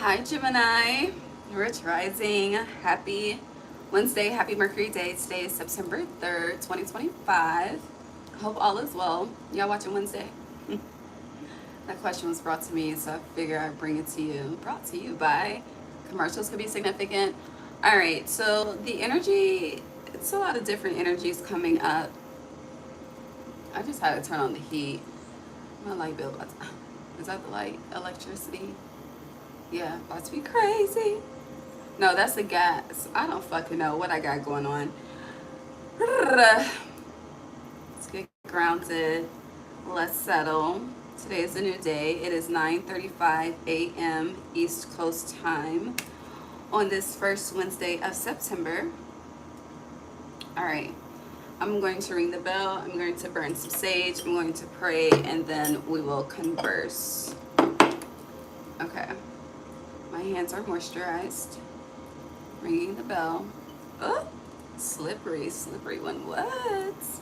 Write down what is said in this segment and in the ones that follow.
Hi Gemini, Rich Rising. Happy Wednesday, happy Mercury Day. Today is September 3rd, 2025. Hope all is well. Y'all watching Wednesday? That question was brought to me, so I figure I'd bring it to you. Brought to you by commercials could be significant. All right, so the energy, it's a lot of different energies coming up. I just had to turn on the heat. My light bill, is that the light? Electricity? Yeah, about to be crazy. No, that's the gas. I don't fucking know what I got going on. Let's get grounded. Let's settle. Today is a new day. It is 9:35 a.m. East Coast time on this first Wednesday of September. All right. I'm going to ring the bell. I'm going to burn some sage. I'm going to pray, and then we will converse. Okay. My hands are moisturized. Ringing the bell. Oh, slippery, slippery one. What? It's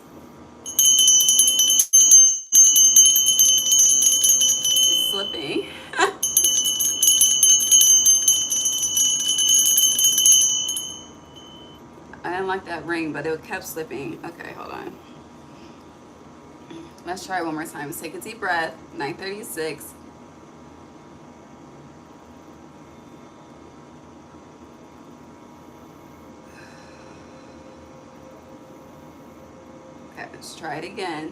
slipping. I didn't like that ring, but it kept slipping. Okay, hold on. Let's try it one more time. Let's take a deep breath. 9:36. Okay, let's try it again.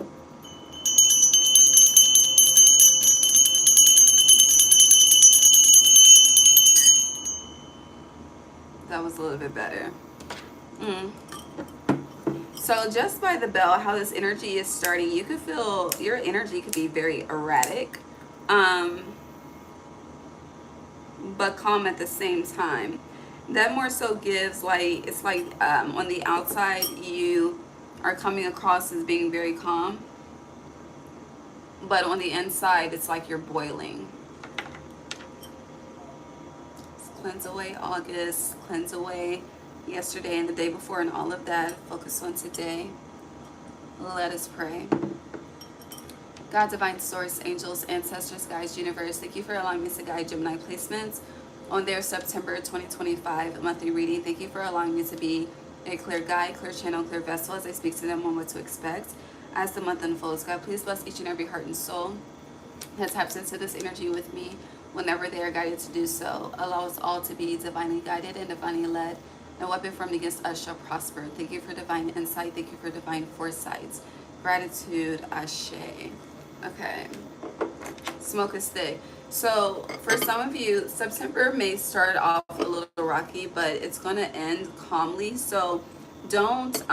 That was a little bit better. So just by the bell, how this energy is starting, you could feel your energy could be very erratic, but calm at the same time. That more so gives like, it's like on the outside you are coming across as being very calm, but on the inside it's like you're boiling. Let's cleanse away August, cleanse away yesterday and the day before and all of that. Focus on today. Let us pray. God, divine source, angels, ancestors, guides, universe, thank you for allowing me to guide Gemini placements on their September 2025 monthly reading. Thank you for allowing me to be a clear guide, clear channel, clear vessel as I speak to them on what to expect as the month unfolds. God, please bless each and every heart and soul that taps into this energy with me whenever they are guided to do so. Allow us all to be divinely guided and divinely led. No weapon formed against us shall prosper. Thank you for divine insight. Thank you for divine foresight. Gratitude, Ashe. Okay. Smoke a stick. So for some of you, September may start off a little rocky, but it's going to end calmly. So don't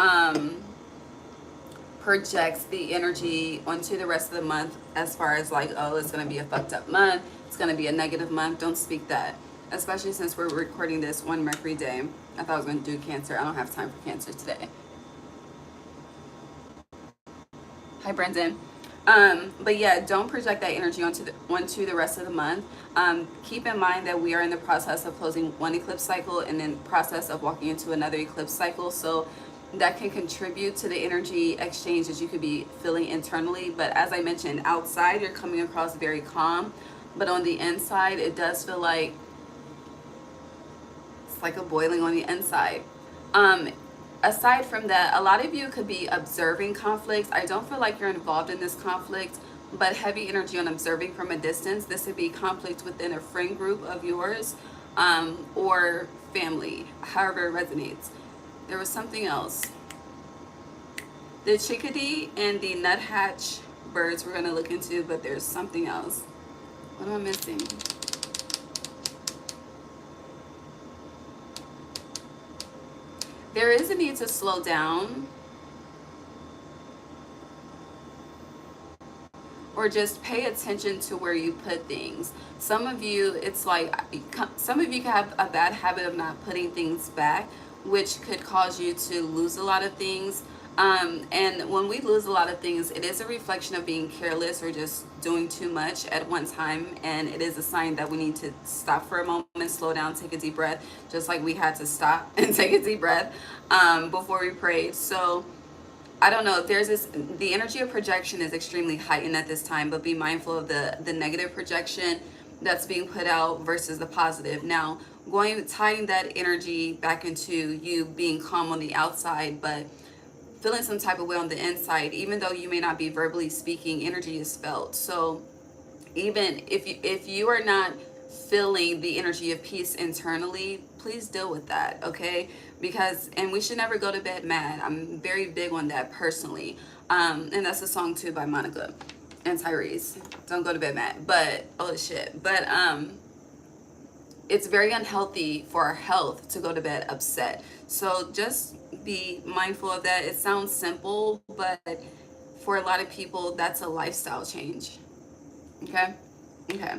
project the energy onto the rest of the month as far as like, oh, it's going to be a fucked up month. It's going to be a negative month. Don't speak that. Especially since we're recording this one Mercury day. I thought I was going to do Cancer. I don't have time for Cancer today. Hi, Brendan. But yeah, don't project that energy onto the rest of the month. Keep in mind that we are in the process of closing one eclipse cycle and then process of walking into another eclipse cycle. So that can contribute to the energy exchange that you could be feeling internally. But as I mentioned, outside you're coming across very calm, but on the inside it does feel like it's like a boiling on the inside. Aside from that, a lot of you could be observing conflicts. I don't feel like you're involved in this conflict, but heavy energy on observing from a distance. This would be conflict within a friend group of yours, or family, however it resonates. There was something else. The chickadee and the nuthatch birds we're going to look into, but there's something else. What am I missing? There is a need to slow down or just pay attention to where you put things. Some of you, it's like, some of you can have a bad habit of not putting things back, which could cause you to lose a lot of things. And when we lose a lot of things, it is a reflection of being careless or just doing too much at one time. And it is a sign that we need to stop for a moment, slow down, take a deep breath, just like we had to stop and take a deep breath before we prayed. So I don't know, the energy of projection is extremely heightened at this time, but be mindful of the negative projection that's being put out versus the positive. Now, tying that energy back into you being calm on the outside, but feeling some type of way on the inside, even though you may not be verbally speaking, energy is felt. So even if you are not feeling the energy of peace internally, please deal with that, okay? Because, and we should never go to bed mad. I'm very big on that personally. And that's a song too by Monica and Tyrese. Don't go to bed mad. But oh shit. But it's very unhealthy for our health to go to bed upset. So just be mindful of that. It sounds simple, but for a lot of people, that's a lifestyle change. Okay? Okay.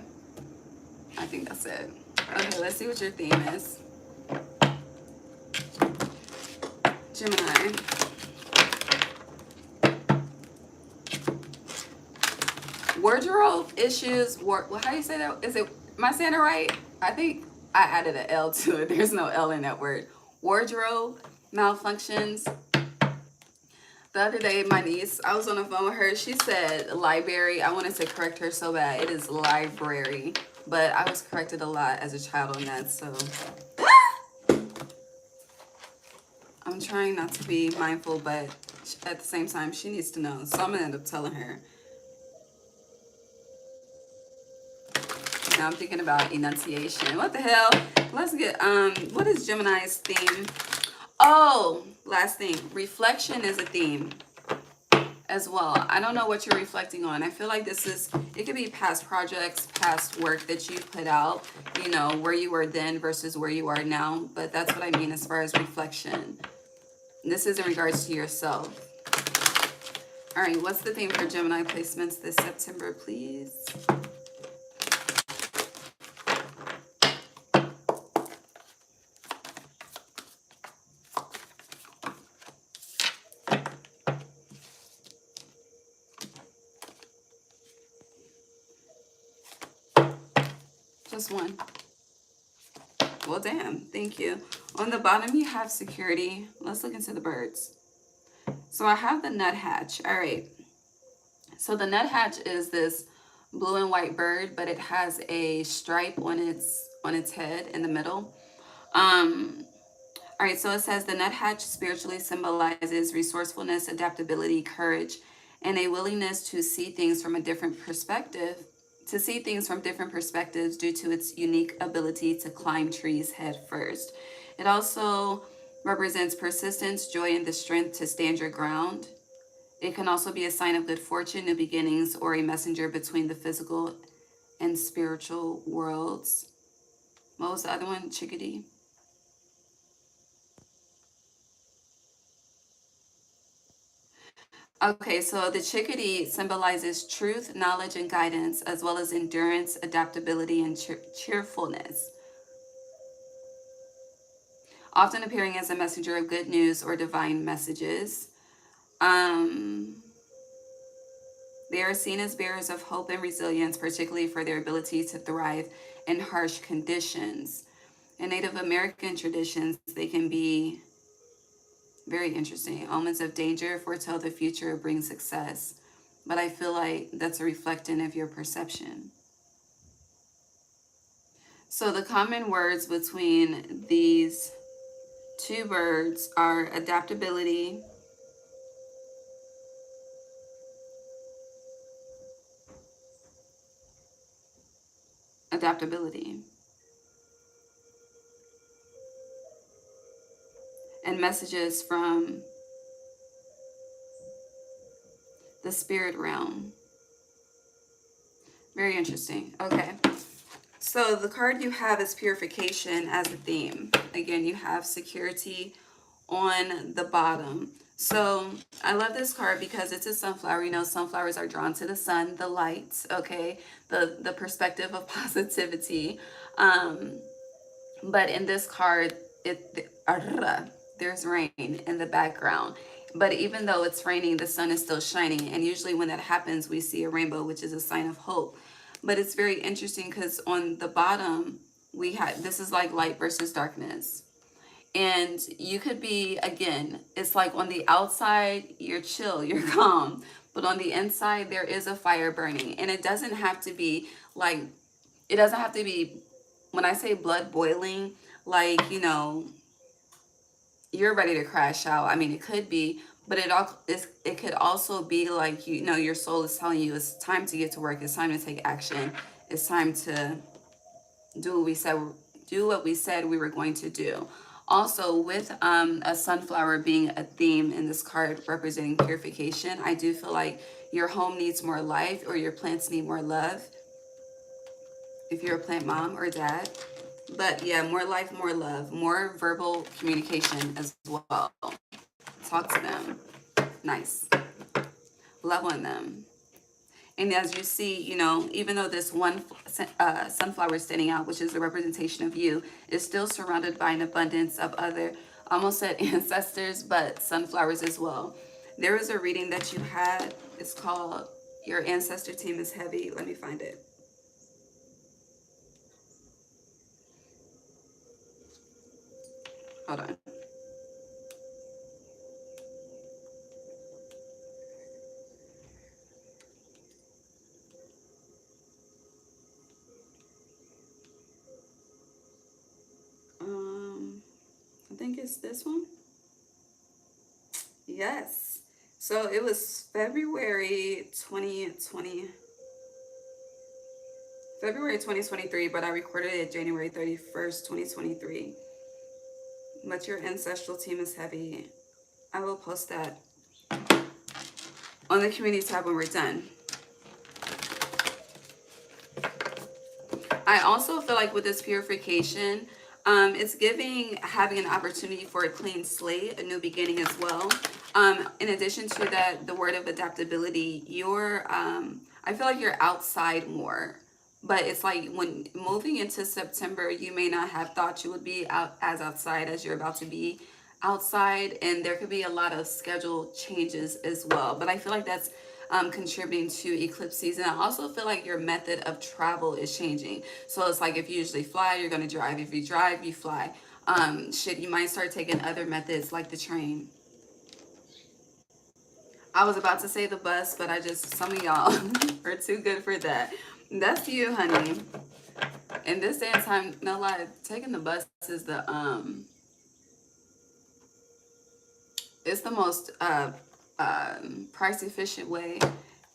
I think that's it. Okay, let's see what your theme is. Gemini. Wardrobe issues. How do you say that? Am I saying it right? I think I added an L to it. There's no L in that word. Wardrobe malfunctions. The other day, my niece, I was on the phone with her. She said library. I wanted to correct her so bad. It is library. But I was corrected a lot as a child on that, so. I'm trying not to be mindful, but at the same time, she needs to know. So I'm going to end up telling her. Now I'm thinking about enunciation. What the hell? Let's get, what is Gemini's theme? Oh, last thing. Reflection is a theme as well. I don't know what you're reflecting on. I feel like it could be past projects, past work that you put out, you know, where you were then versus where you are now. But that's what I mean as far as reflection. This is in regards to yourself. All right, what's the theme for Gemini placements this September, please? Just one. Well, damn, thank you. On the bottom, you have security. Let's look into the birds. So I have the nuthatch. All right. So the nuthatch is this blue and white bird, but it has a stripe on its head in the middle. All right, so it says the nuthatch spiritually symbolizes resourcefulness, adaptability, courage, and a willingness to see things from a different perspective, due to its unique ability to climb trees head first. It also represents persistence, joy, and the strength to stand your ground. It can also be a sign of good fortune, new beginnings, or a messenger between the physical and spiritual worlds. What was the other one? Chickadee? Okay, so the chickadee symbolizes truth, knowledge, and guidance, as well as endurance, adaptability, and cheerfulness. Often appearing as a messenger of good news or divine messages. They are seen as bearers of hope and resilience, particularly for their ability to thrive in harsh conditions. In Native American traditions, they can be very interesting. Omens of danger foretell the future, bring success. But I feel like that's a reflection of your perception. So the common words between these two birds are adaptability, and messages from the spirit realm. Very interesting. Okay. So the card you have is purification as a theme. Again, you have security on the bottom. So I love this card because it's a sunflower. You know, sunflowers are drawn to the sun, the light, okay? The perspective of positivity. But in this card, there's rain in the background. But even though it's raining, the sun is still shining. And usually when that happens, we see a rainbow, which is a sign of hope. But it's very interesting because on the bottom, this is like light versus darkness. And you could be, again, it's like on the outside, you're chill, you're calm. But on the inside, there is a fire burning. And it doesn't have to be like it doesn't have to be, when I say blood boiling, like, you know, you're ready to crash out. I mean, it could be, but it could also be like, you know, your soul is telling you it's time to get to work. It's time to take action. It's time to do what we said we were going to do. Also, with a sunflower being a theme in this card representing purification, I do feel like your home needs more life, or your plants need more love if you're a plant mom or dad. But yeah, more life, more love, more verbal communication as well. Talk to them. Nice. Love on them. And as you see, you know, even though this one sunflower is standing out, which is a representation of you, is still surrounded by an abundance of other, almost said ancestors, but sunflowers as well. There was a reading that you had. It's called Your Ancestor Team is Heavy. Let me find it. Hold on. I think it's this one. Yes. So it was February 2023, but I recorded it January 31st, 2023. But your ancestral team is heavy. I will post that on the community tab when we're done. I also feel like with this purification, it's giving having an opportunity for a clean slate, a new beginning as well. In addition to that, the word of adaptability, I feel like you're outside more. But it's like when moving into September, you may not have thought you would be outside as you're about to be outside, and there could be a lot of schedule changes as well. But I feel like that's contributing to eclipse season. I also feel like your method of travel is changing. So it's like if you usually fly, you're going to drive. If you drive, you fly. You might start taking other methods like the train. I was about to say the bus, but some of y'all are too good for that. That's you, honey. In this day and time, no lie, taking the bus is it's the most price efficient way.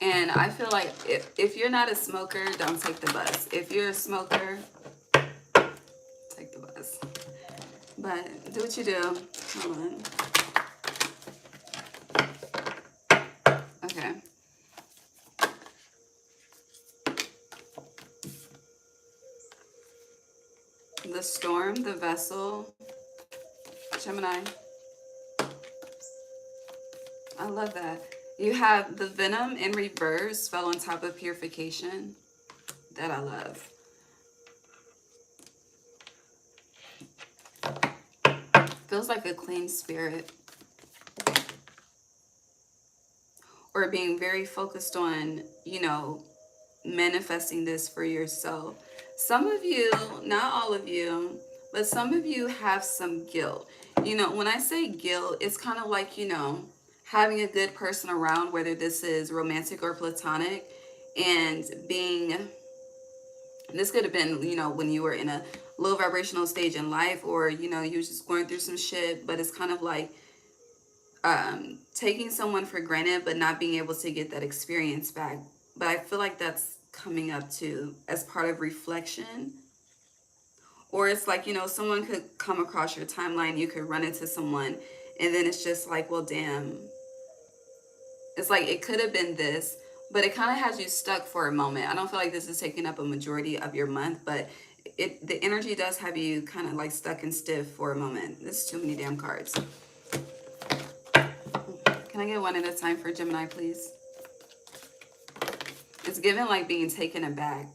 And I feel like if you're not a smoker, don't take the bus. If you're a smoker, take the bus. But do what you do. Hold on. Okay. The storm, the vessel, Gemini. I love that. You have the venom in reverse fell on top of purification. That I love. Feels like a clean spirit. Or being very focused on, you know, manifesting this for yourself. Some of you, not all of you, but some of you have some guilt. You know, when I say guilt, it's kind of like, you know, having a good person around, whether this is romantic or platonic, and this could have been, you know, when you were in a low vibrational stage in life, or, you know, you were just going through some shit, but it's kind of like taking someone for granted, but not being able to get that experience back. But I feel like that's coming up too as part of reflection. Or it's like, you know, someone could come across your timeline, you could run into someone, and then it's just like, well, damn. It's like it could have been this, but it kind of has you stuck for a moment. I don't feel like this is taking up a majority of your month, but the energy does have you kind of like stuck and stiff for a moment. There's too many damn cards. Can I get one at a time for Gemini, please? It's given like being taken aback.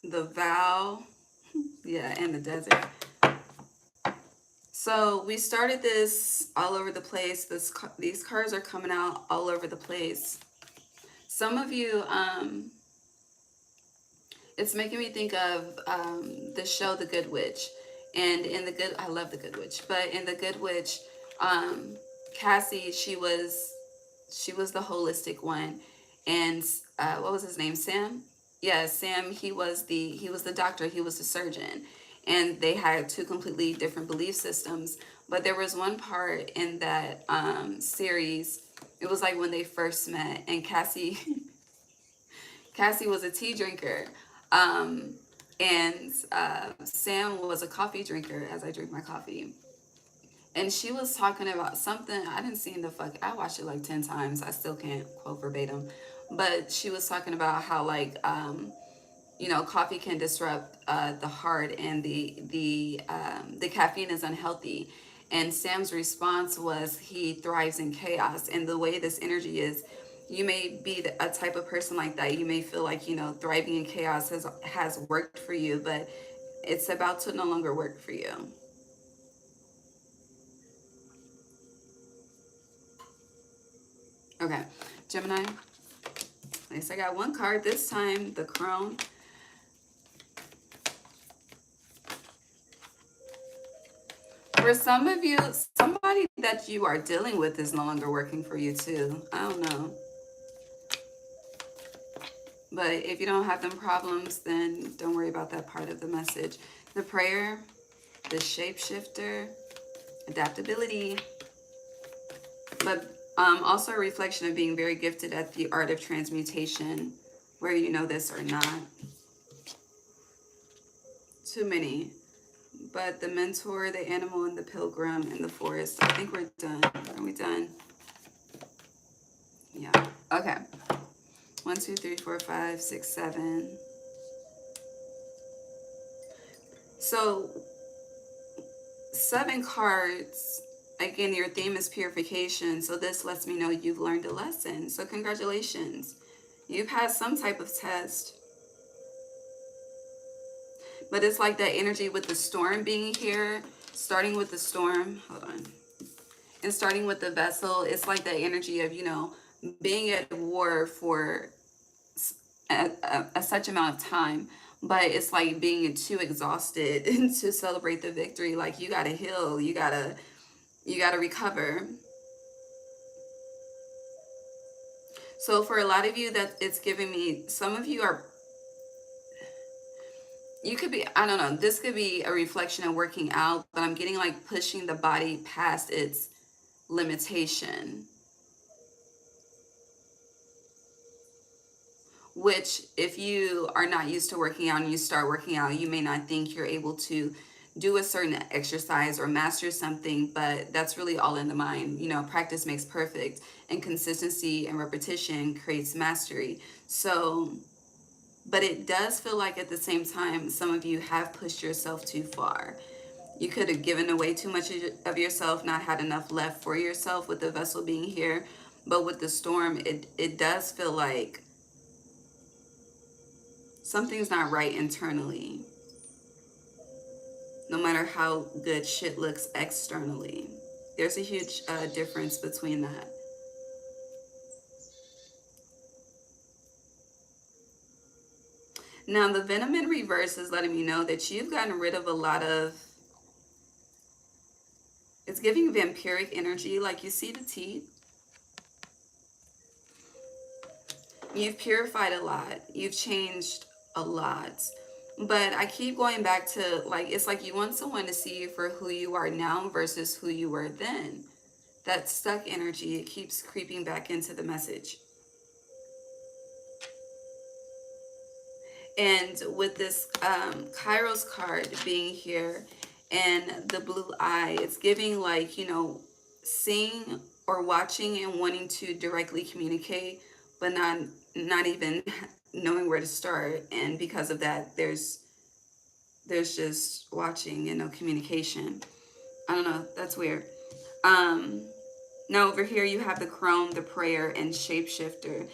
The vow, yeah, and the desert. So we started this all over the place. These cards are coming out all over the place. Some of you, it's making me think of the show The Good Witch. And in I love The Good Witch, but in The Good Witch, Cassie, she was the holistic one. And what was his name? Sam? yeah, Sam, he was the doctor, he was the surgeon, and they had two completely different belief systems. But there was one part in that series. It was like when they first met, and Cassie Cassie was a tea drinker, um, and Sam was a coffee drinker. As I drink my coffee, and she was talking about something I didn't see in the fuck. I watched it like 10 times. I still can't quote verbatim, but she was talking about how like coffee can disrupt the heart, and the caffeine is unhealthy. And Sam's response was he thrives in chaos. And the way this energy is, you may be a type of person like that. You may feel like thriving in chaos has worked for you, but it's about to no longer work for you. Okay, Gemini. At least I got one card this time. The Crone. For some of you, somebody that you are dealing with is no longer working for you too. I don't know. But if you don't have them problems, then don't worry about that part of the message. The prayer, the shapeshifter, adaptability, but also a reflection of being very gifted at the art of transmutation, where you know this or not. Too many. But the mentor, the animal, and the pilgrim, and the forest. I think we're done. Are we done? Yeah. Okay. 1, 2, 3, 4, 5, 6, 7. So 7 cards. Again, your theme is purification. So this lets me know you've learned a lesson. So congratulations. You've had some type of test. But it's like that energy with the storm being here. Starting with the storm. Hold on. And starting with the vessel. It's like that energy of, being at war for a such amount of time, but it's like being too exhausted to celebrate the victory. Like you gotta heal, you gotta recover. So for a lot of you, that it's giving me, some of you are, you could be, I don't know, this could be a reflection of working out, but I'm getting like pushing the body past its limitation. Which, if you are not used to working out and you start working out, you may not think you're able to do a certain exercise or master something, but that's really all in the mind. Practice makes perfect, and consistency and repetition creates mastery. So, but it does feel like at the same time, some of you have pushed yourself too far. You could have given away too much of yourself, not had enough left for yourself with the vessel being here. But with the storm, it does feel like something's not right internally, no matter how good shit looks externally. There's a huge difference between that. Now, the venom in reverse is letting me know that you've gotten rid of a lot of, it's giving vampiric energy. Like you see the teeth. You've purified a lot. You've changed a lot. But I keep going back to, like, it's like you want someone to see you for who you are now versus who you were then. That stuck energy, it keeps creeping back into the message. And with this Kairos card being here and the blue eye, it's giving like, seeing or watching and wanting to directly communicate, but not even knowing where to start. And because of that, there's just watching and no communication. I don't know, that's weird. Now over here you have the Crone, the prayer, and shapeshifter.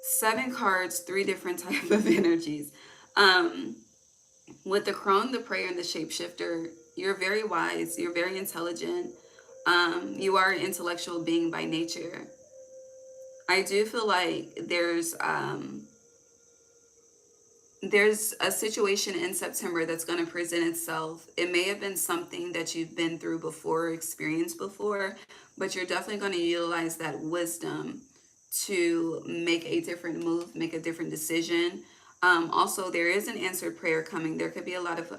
7 cards, 3 different type of energies. With the Crone, the prayer, and the shapeshifter, you're very wise, you're very intelligent. You are an intellectual being by nature. I do feel like there's a situation in September that's going to present itself. It may have been something that you've been through before, experienced before, but you're definitely going to utilize that wisdom to make a different move, make a different decision. Also, there is an answered prayer coming. There could be a lot of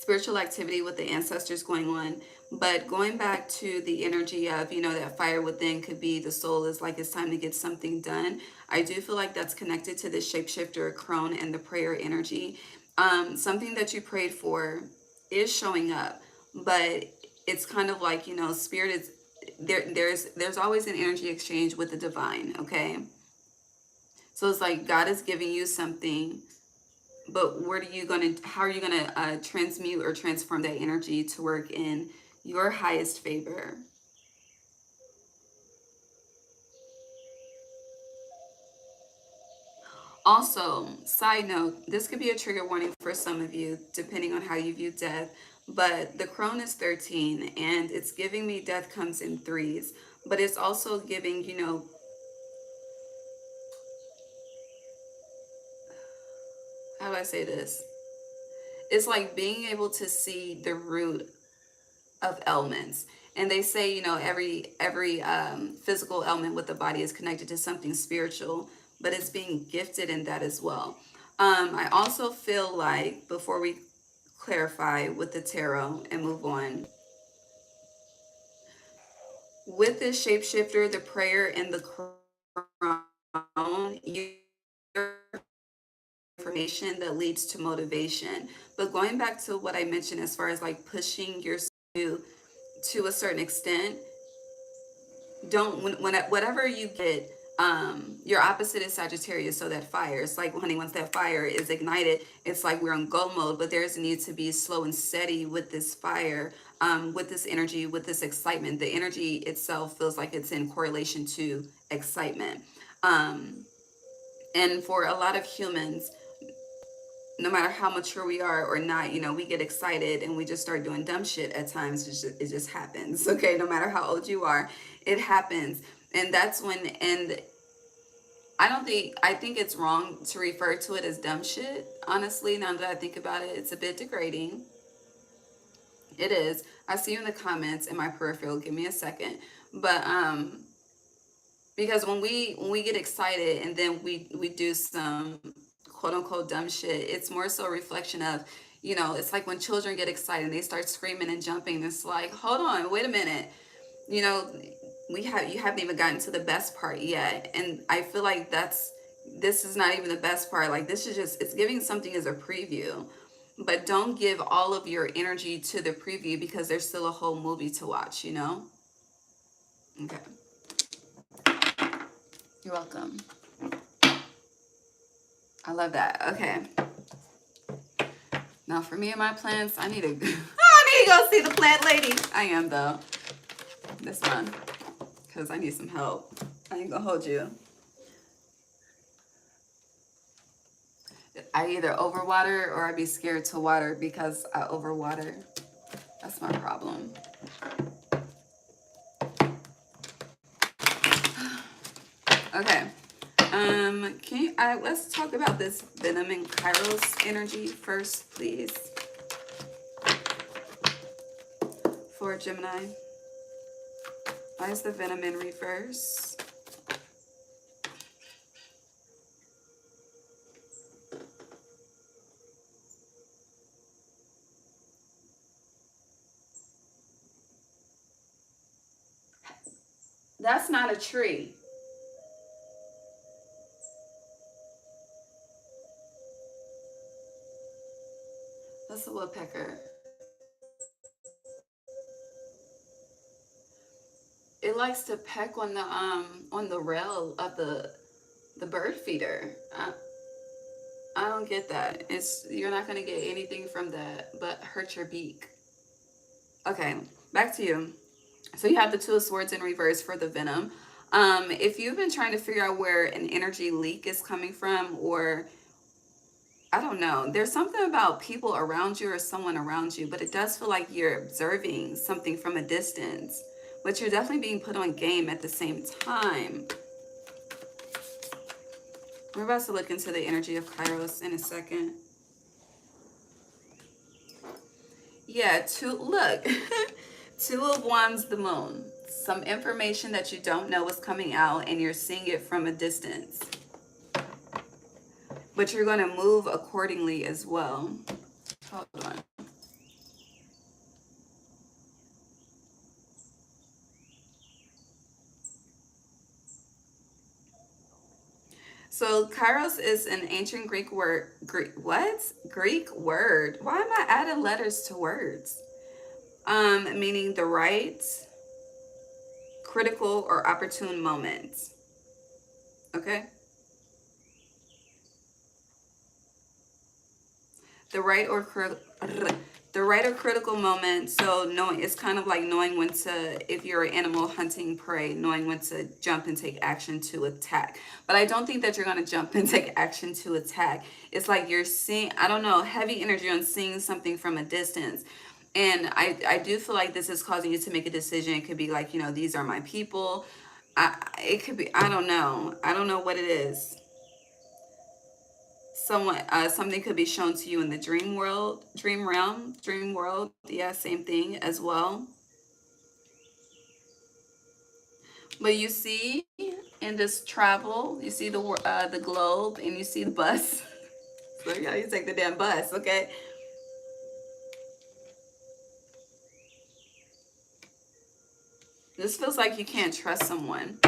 spiritual activity with the ancestors going on. But going back to the energy of, that fire within could be the soul is like it's time to get something done. I do feel like that's connected to the shapeshifter crone and the prayer energy. Something that you prayed for is showing up, but it's kind of like, spirit is there. There's always an energy exchange with the divine. Okay. So it's like God is giving you something, but how are you gonna transmute or transform that energy to work in your highest favor? Also, side note, this could be a trigger warning for some of you, depending on how you view death. But the crone is 13, and it's giving me death comes in threes. But it's also giving, how do I say this? It's like being able to see the root of ailments. And they say, every physical ailment with the body is connected to something spiritual, but it's being gifted in that as well. I also feel like, before we clarify with the tarot and move on, with this shapeshifter, the prayer, and the crown, you information that leads to motivation. But going back to what I mentioned as far as like pushing yourself to a certain extent, don't when whatever you get, your opposite is Sagittarius, so that fire, it's like, honey, once that fire is ignited, it's like we're on go mode. But there's a need to be slow and steady with this fire, with this energy, with this excitement. The energy itself feels like it's in correlation to excitement. And for a lot of humans, no matter how mature we are or not, we get excited and we just start doing dumb shit at times. It just happens. Okay, no matter how old you are, it happens. And that's when, and I think it's wrong to refer to it as dumb shit. Honestly, now that I think about it, it's a bit degrading. It is. I see you in the comments in my peripheral. Give me a second. But because when we get excited and then we do some quote unquote dumb shit, it's more so a reflection of, it's like when children get excited and they start screaming and jumping. It's like, hold on, wait a minute, you know you haven't even gotten to the best part yet. And I feel like this is not even the best part. Like, this is just, it's giving something as a preview. But don't give all of your energy to the preview, because there's still a whole movie to watch. Okay, you're welcome. I love that. Okay, now for me and my plants, I need to I need to go see the plant lady. I am, though, this one, because I need some help. I ain't gonna hold you. I either overwater or I be scared to water because I overwater. That's my problem. Okay. Let's talk about this Venom and Kairos energy first, please, for Gemini. Why is the Venom in reverse? That's not a tree. That's a woodpecker. It likes to peck on the rail of the bird feeder. I don't get that. You're not gonna get anything from that but hurt your beak. Okay, back to you. So you have the Two of Swords in reverse for the Venom. If you've been trying to figure out where an energy leak is coming from, or I don't know, there's something about people around you or someone around you, but it does feel like you're observing something from a distance, but you're definitely being put on game at the same time. We're about to look into the energy of Kairos in a second. Yeah, look, Two of Wands, the Moon. Some information that you don't know is coming out and you're seeing it from a distance. but you're going to move accordingly as well. Hold on. So Kairos is an ancient Greek word. Greek word. Why am I adding letters to words? Meaning the right, critical, or opportune moment. Okay. The right or critical moment. So knowing, it's kind of like knowing when to, if you're an animal hunting prey, knowing when to jump and take action to attack. But I don't think that you're going to jump and take action to attack. It's like you're seeing, I don't know, heavy energy on seeing something from a distance. And I do feel like this is causing you to make a decision. It could be like, you know, these are my people. It could be, I don't know. I don't know what it is. Something could be shown to you in the dream world, dream realm, dream world. Yeah, same thing as well. But you see in this travel, you see the globe, and you see the bus. So yeah, you take the damn bus, okay? This feels like you can't trust someone,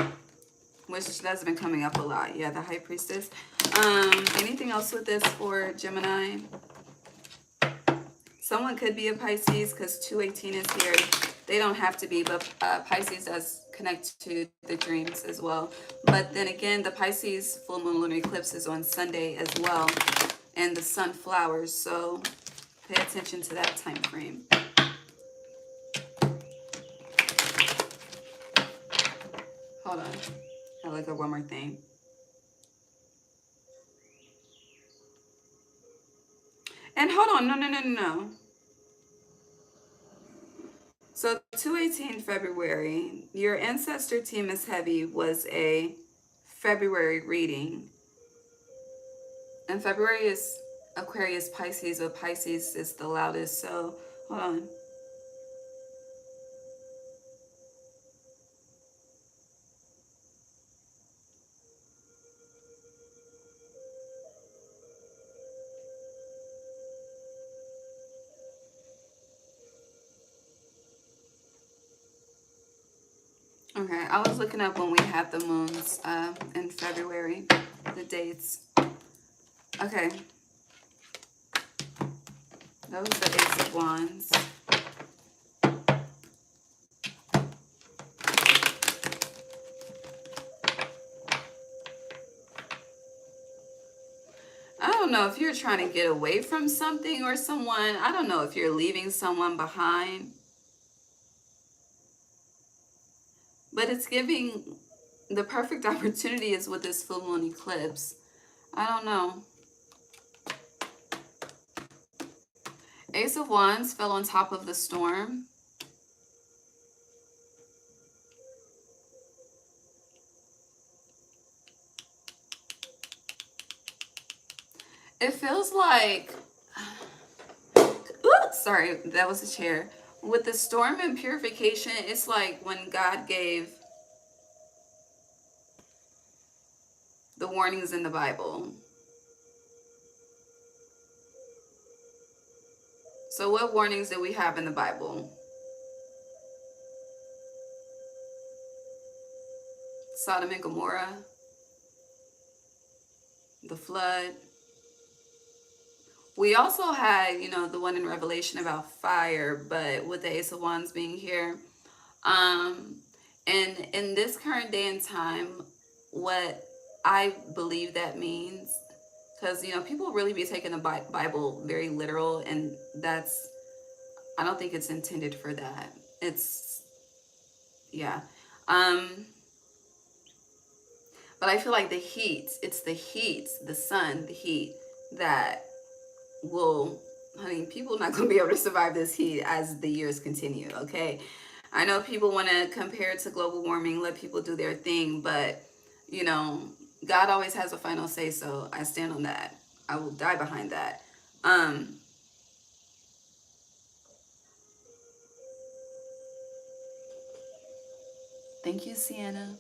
which has been coming up a lot. Yeah, the High Priestess. Anything else with this for Gemini? Someone could be a Pisces because 218 is here. They don't have to be, but Pisces does connect to the dreams as well. But then again, the Pisces full moon lunar eclipse is on Sunday as well. And the sun flowers, so pay attention to that time frame. Hold on. I'll look at one more thing. And hold on, no. So 218 February, your ancestor team is heavy was a February reading. And February is Aquarius, Pisces, but Pisces is the loudest. So hold on. Okay, I was looking up when we had the moons in February, the dates. Okay. That was the Ace of Wands. I don't know if you're trying to get away from something or someone. I don't know if you're leaving someone behind. But it's giving the perfect opportunity is with this full moon eclipse. I don't know. Ace of Wands fell on top of the storm. It feels like, oops, sorry, that was a chair. With the storm and purification, it's like when God gave the warnings in the Bible. So what warnings do we have in the Bible? Sodom and Gomorrah, the flood. We also had, you know, the one in Revelation about fire, but with the Ace of Wands being here. And in this current day and time, what I believe that means, because, you know, people really be taking the Bible very literal, and that's, I don't think it's intended for that. It's, yeah. But I feel like the heat, it's the heat, the sun, the heat that will, honey, people not going to be able to survive this heat as the years continue, okay? I know people want to compare it to global warming, let people do their thing, but, you know, God always has a final say, so I stand on that. I will die behind that. Thank you, Sienna.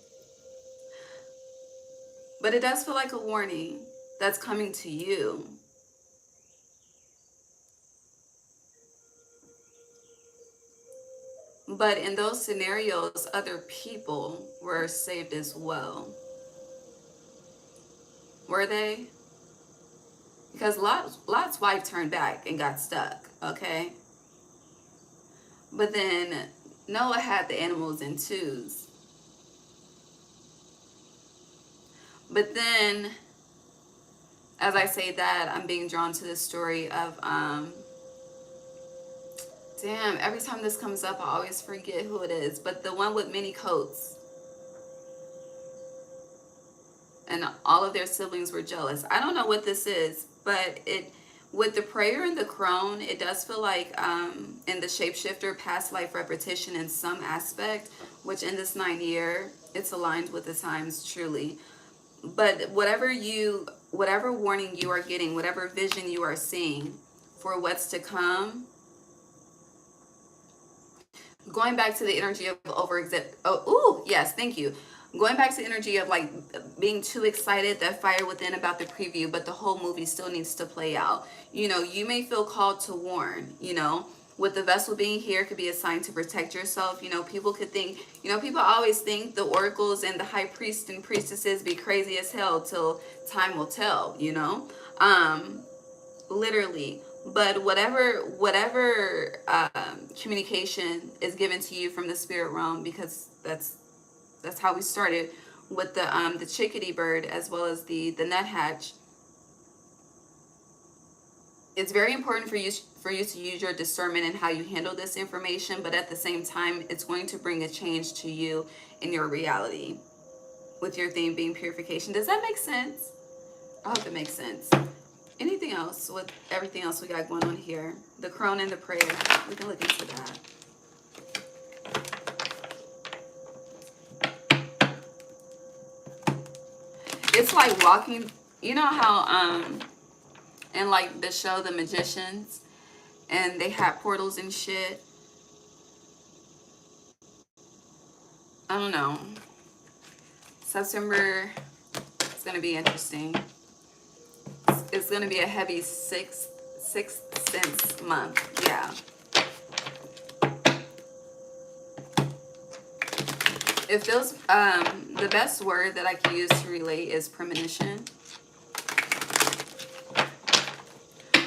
But it does feel like a warning. that's coming to you. But in those scenarios, other people were saved as well. Were they? Because Lot's wife turned back and got stuck, okay? But then Noah had the animals in twos. But then, as I say that, I'm being drawn to the story of, damn, every time this comes up, I always forget who it is. But the one with many coats. And all of their siblings were jealous. I don't know what this is, but with the prayer and the crone, it does feel like in the shapeshifter, past life repetition in some aspect, which in this 9th year, it's aligned with the times truly. But whatever warning you are getting, whatever vision you are seeing for what's to come, going back to the energy of yes, thank you. Going back to the energy of like being too excited, that fire within about the preview, but the whole movie still needs to play out. You know, you may feel called to warn, you know, with the vessel being here could be a sign to protect yourself. You know, people could think, you know, people always think the oracles and the high priest and priestesses be crazy as hell till time will tell, you know, literally. But whatever communication is given to you from the spirit realm, because that's how we started with the chickadee bird as well as the nuthatch. It's very important for you to use your discernment in how you handle this information, but at the same time, it's going to bring a change to you in your reality, with your theme being purification. Does that make sense? I hope it makes sense. Anything else with everything else we got going on here? The crone and the prayer. We can look into that. It's like walking, you know how in like the show The Magicians, and they had portals and shit. I don't know. September is gonna be interesting. It's gonna be a heavy sixth sense month. Yeah. It feels the best word that I can use to relate is premonition,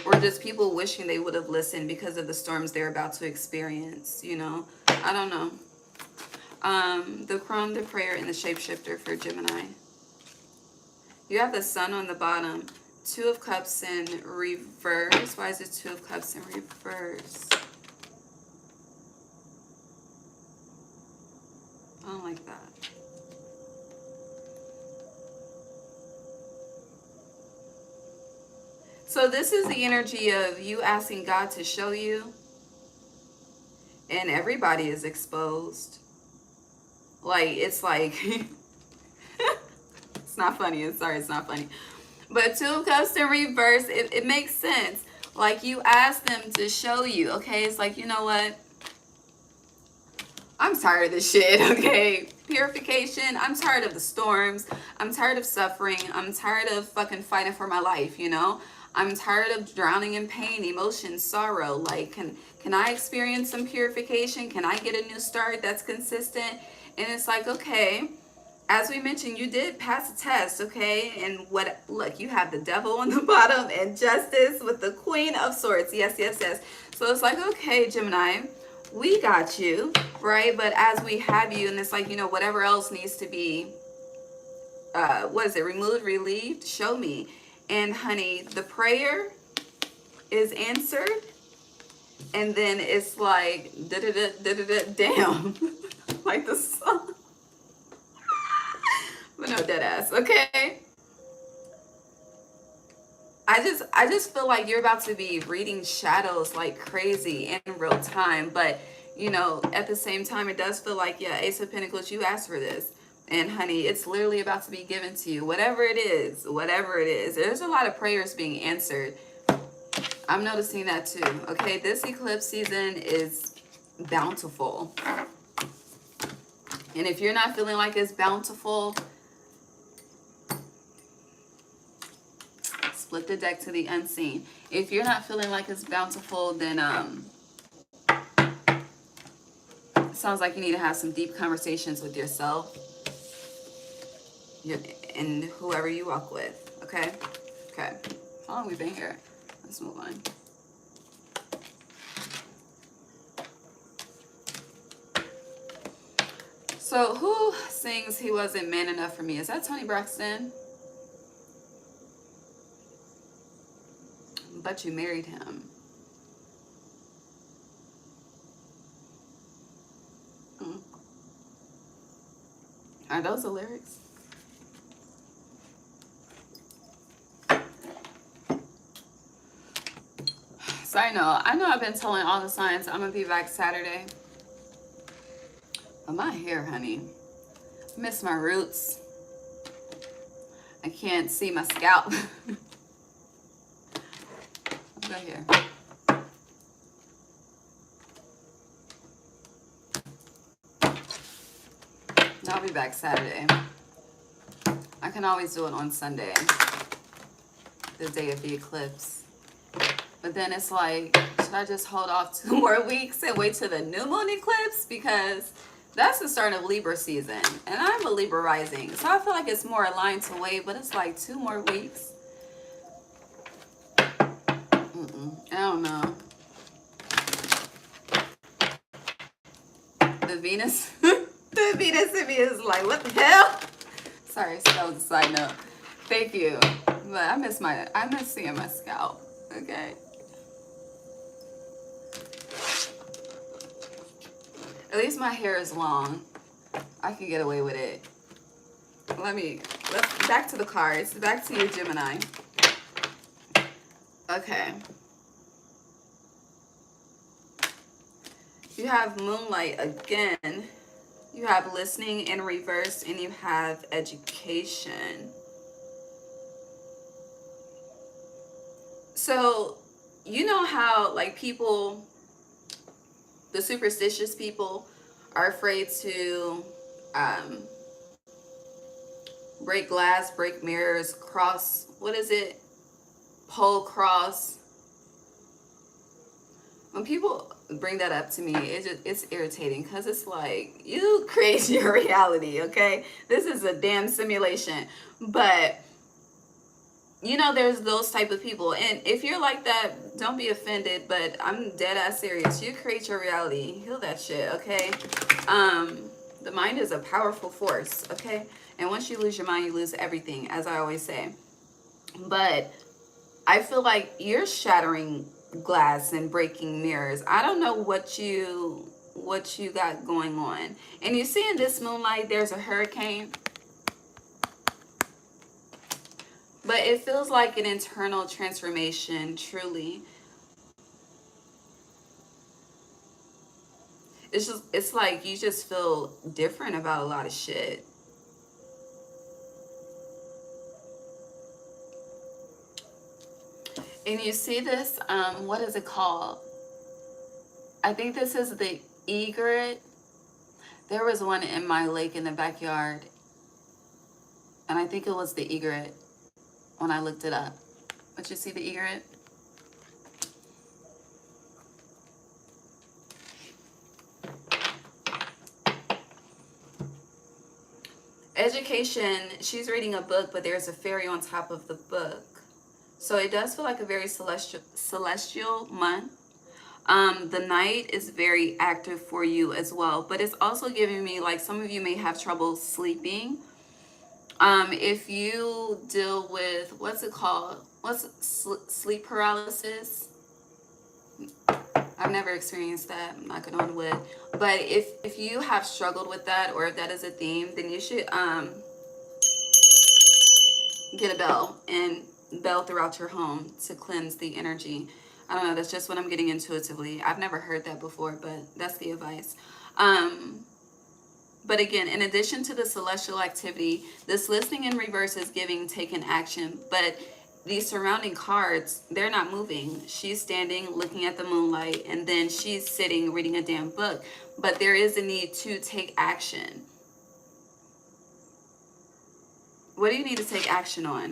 or just people wishing they would have listened because of the storms they're about to experience. You know, I don't know. The crone, the prayer, and the shapeshifter for Gemini. You have the sun on the bottom. 2 of Cups in reverse. Why is it 2 of Cups in reverse? I don't like that. So this is the energy of you asking God to show you, and everybody is exposed. Like, it's like, it's not funny. Sorry, it's not funny. But 2 of Cups in reverse, it makes sense. Like, you ask them to show you, okay? It's like, you know what? I'm tired of this shit, okay? Purification. I'm tired of the storms. I'm tired of suffering. I'm tired of fucking fighting for my life, you know? I'm tired of drowning in pain, emotion, sorrow. Like, can I experience some purification? Can I get a new start that's consistent? And it's like, okay, as we mentioned, you did pass a test, okay? And look, you have the devil on the bottom and justice with the Queen of Swords. Yes, yes, yes. So it's like, okay, Gemini, we got you, right? But as we have you, and it's like, you know, whatever else needs to be, what is it, removed, relieved, show me. And honey, the prayer is answered. And then it's like, damn, like the song. But no, dead ass, okay? I just feel like you're about to be reading shadows like crazy in real time. But, you know, at the same time, it does feel like, yeah, Ace of Pentacles, you asked for this. And honey, it's literally about to be given to you. Whatever it is, there's a lot of prayers being answered. I'm noticing that too, okay? This eclipse season is bountiful. And if you're not feeling like it's bountiful, Flip the deck to the unseen. If you're not feeling like it's bountiful, then it sounds like you need to have some deep conversations with yourself and whoever you walk with. Okay? Okay. How long have we been here? Let's move on. So who sings "He Wasn't Man Enough for Me"? Is that Toni Braxton? But you married him. Are those the lyrics? So I know I've been telling all the signs I'm gonna be back Saturday. But my hair, honey, I miss my roots. I can't see my scalp. I'll go here. I'll be back Saturday. I can always do it on Sunday, the day of the eclipse. But then it's like, should I just hold off 2 more weeks and wait till the new moon eclipse? Because that's the start of Libra season. And I'm a Libra rising. So I feel like it's more aligned to wait, but it's like 2 more weeks. I don't know. The Venus, the Venus in me is like, what the hell? Sorry, that was a side note. Thank you. But I miss seeing my scalp. Okay. At least my hair is long. I can get away with it. Let's back to the cards. Back to your Gemini. Okay. You have Moonlight again. You have Listening in reverse, and you have Education. So, you know how like people, the superstitious people, are afraid to break glass, break mirrors, cross, what is it? Pole cross. When people bring that up to me, it's irritating because it's like, you create your reality, okay? This is a damn simulation. But you know, there's those type of people, and if you're like that, don't be offended, but I'm dead ass serious. You create your reality. Heal that shit, okay? The mind is a powerful force, okay? And once you lose your mind, you lose everything, as I always say. But I feel like you're shattering glass and breaking mirrors. I don't know what you got going on. And you see in this moonlight, there's a hurricane. But it feels like an internal transformation, truly. It's like you just feel different about a lot of shit. And you see this, what is it called? I think this is the egret. There was one in my lake in the backyard. And I think it was the egret when I looked it up. But you see the egret? Education, she's reading a book, but there's a fairy on top of the book. So it does feel like a very celestial month. The night is very active for you as well, but it's also giving me like some of you may have trouble sleeping. If you deal with, what's it called? Sleep paralysis? I've never experienced that, I'm knocking on wood. But if you have struggled with that, or if that is a theme, then you should get a bell and bell throughout your home to cleanse the energy. I don't know, that's just what I'm getting intuitively. I've never heard that before, but that's the advice. But again, in addition to the celestial activity, this listening in reverse is giving taken action, but these surrounding cards, they're not moving. She's standing looking at the moonlight, and then she's sitting reading a damn book. But there is a need to take action. What do you need to take action on?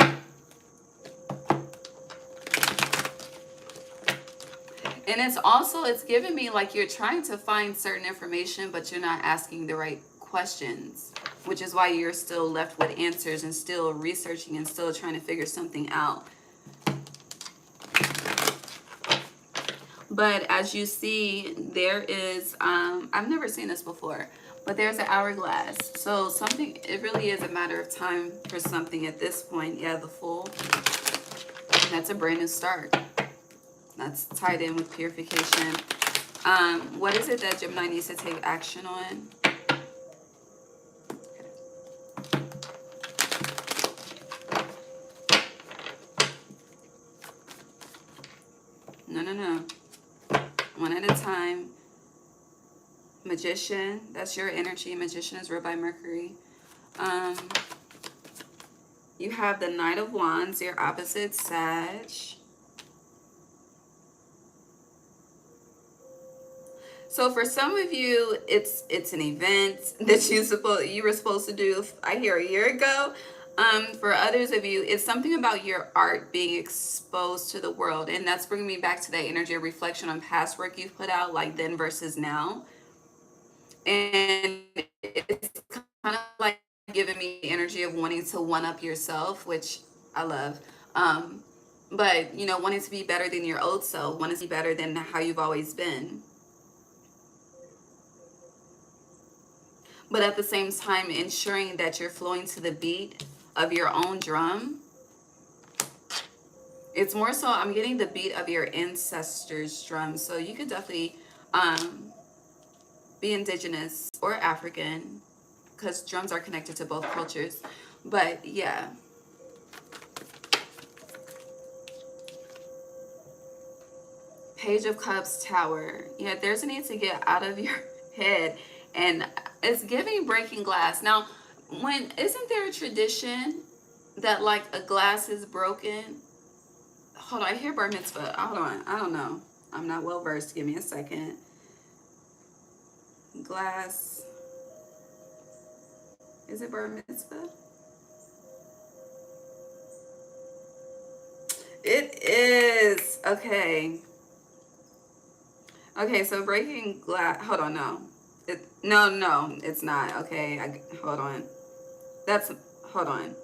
And it's also, it's giving me like you're trying to find certain information, but you're not asking the right questions, which is why you're still left with answers and still researching and still trying to figure something out. But as you see, there is, I've never seen this before, but there's an hourglass. So something, it really is a matter of time for something at this point. Yeah, the Fool. That's a brand new start. That's tied in with purification. What is it that Gemini needs to take action on? No. One at a time. Magician, that's your energy. Magician is ruled by Mercury. You have the Knight of Wands, your opposite Sag. So for some of you, it's an event that you were supposed to do, I hear, a year ago. For others of you, it's something about your art being exposed to the world, and that's bringing me back to that energy of reflection on past work you've put out, like then versus now. And it's kind of like giving me the energy of wanting to one up yourself, which I love. But you know, wanting to be better than your old self, wanting to be better than how you've always been. But at the same time, ensuring that you're flowing to the beat of your own drum. It's more so, I'm getting the beat of your ancestors' drum. So you could definitely be indigenous or African, because drums are connected to both cultures. But yeah. Page of Cups, Tower. Yeah, there's a need to get out of your head. And it's giving breaking glass. Now, isn't there a tradition that like a glass is broken? Hold on, I hear bar mitzvah. Hold on, I don't know. I'm not well versed. Give me a second. Glass. Is it bar mitzvah? It is. Okay. Okay, so breaking glass. Hold on, no. No, it's not. Okay, hold on. Hold on.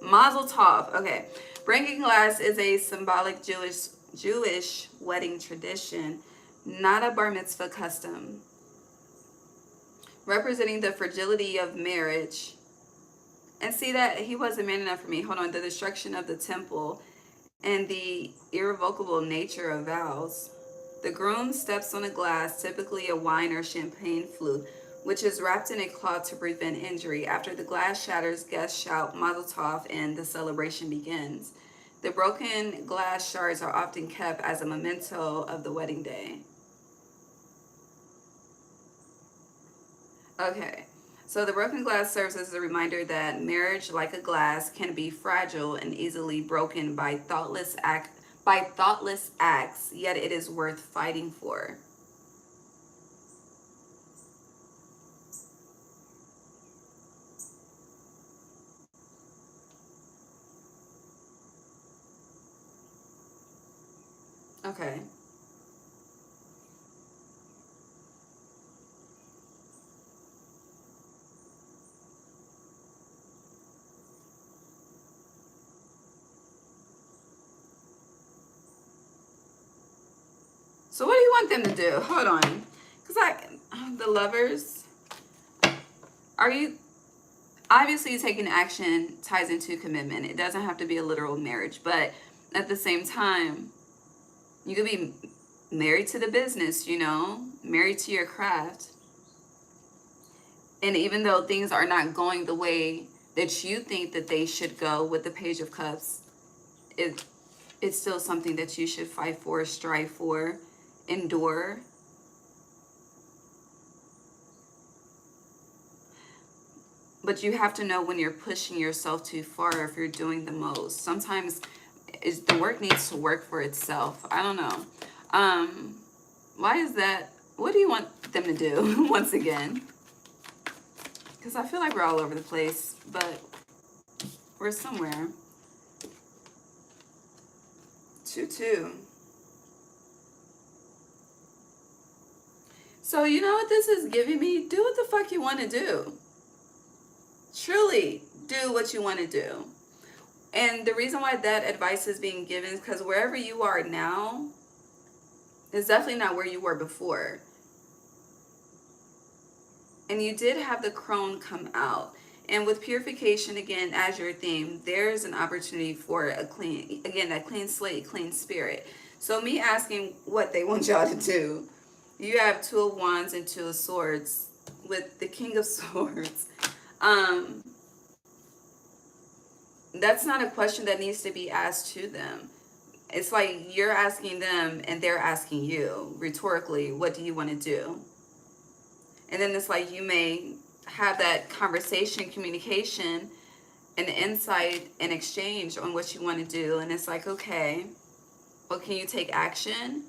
Mazel tov. Okay. Breaking glass is a symbolic Jewish wedding tradition, not a bar mitzvah custom. Representing the fragility of marriage. And see that he wasn't man enough for me. Hold on. The destruction of the temple and the irrevocable nature of vows. The groom steps on a glass, typically a wine or champagne flute, which is wrapped in a cloth to prevent injury. After the glass shatters, guests shout Mazel Tov and the celebration begins. The broken glass shards are often kept as a memento of the wedding day. Okay, so the broken glass serves as a reminder that marriage, like a glass, can be fragile and easily broken by thoughtless acts, yet it is worth fighting for. Okay. So what do you want them to do? Hold on. Because the Lovers, are you, obviously taking action ties into commitment. It doesn't have to be a literal marriage, but at the same time, you could be married to the business, you know, married to your craft. And even though things are not going the way that you think that they should go with the Page of Cups, it's still something that you should fight for, strive for, endure. But you have to know when you're pushing yourself too far, if you're doing the most. Sometimes the work needs to work for itself. I don't know. Why is that? What do you want them to do once again? Because I feel like we're all over the place, but we're somewhere. 2-2. So you know what this is giving me? Do what the fuck you want to do. Truly do what you want to do. And the reason why that advice is being given is because wherever you are now is definitely not where you were before. And you did have the crone come out. And with purification, again, as your theme, there's an opportunity for a clean, again, that clean slate, clean spirit. So me asking what they want y'all to do, you have Two of Wands and Two of Swords with the King of Swords. Um, that's not a question that needs to be asked to them. It's like you're asking them and they're asking you rhetorically, what do you want to do? And then it's like you may have that conversation, communication, and insight and exchange on what you want to do. And it's like, okay, well, can you take action?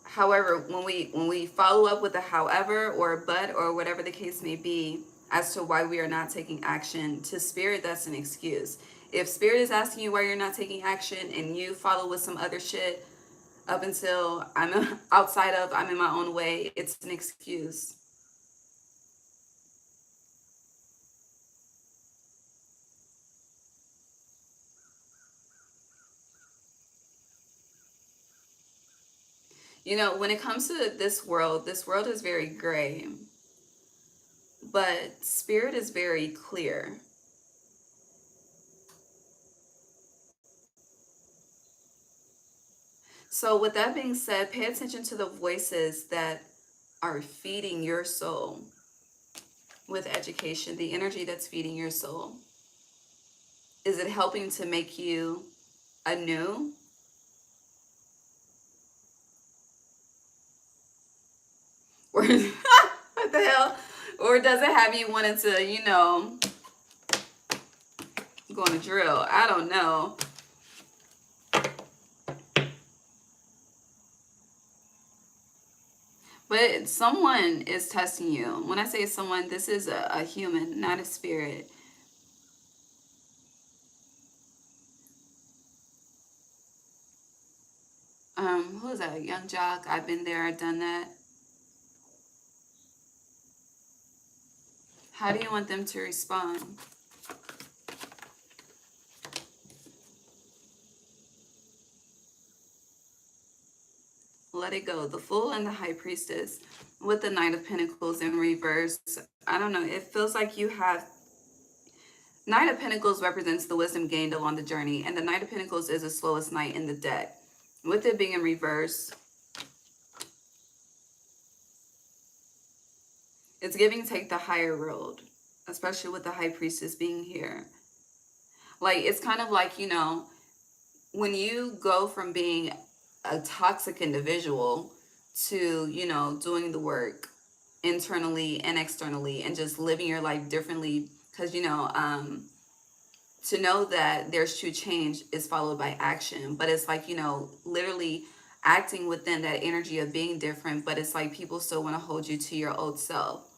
However, when we follow up with a however or a but or whatever the case may be as to why we are not taking action, to spirit, that's an excuse. If spirit is asking you why you're not taking action and you follow with some other shit up until I'm outside of, I'm in my own way, it's an excuse. You know, when it comes to this world is very gray, but spirit is very clear. So with that being said, pay attention to the voices that are feeding your soul with education, the energy that's feeding your soul. Is it helping to make you anew? Or what the hell? Or does it have you wanting to, you know, go on a drill? I don't know. But someone is testing you. When I say someone, this is a human, not a spirit. Who is that? Young jock. I've been there, I've done that. How do you want them to respond? Let it go. The Fool and the High Priestess with the Knight of Pentacles in reverse. I don't know. It feels like you have... Knight of Pentacles represents the wisdom gained along the journey, and the Knight of Pentacles is the slowest knight in the deck. With it being in reverse, it's giving take the higher road, especially with the High Priestess being here. Like, it's kind of like, you know, when you go from being a toxic individual to, you know, doing the work internally and externally and just living your life differently, because, you know, to know that there's true change is followed by action. But it's like, you know, literally acting within that energy of being different, but it's like people still want to hold you to your old self.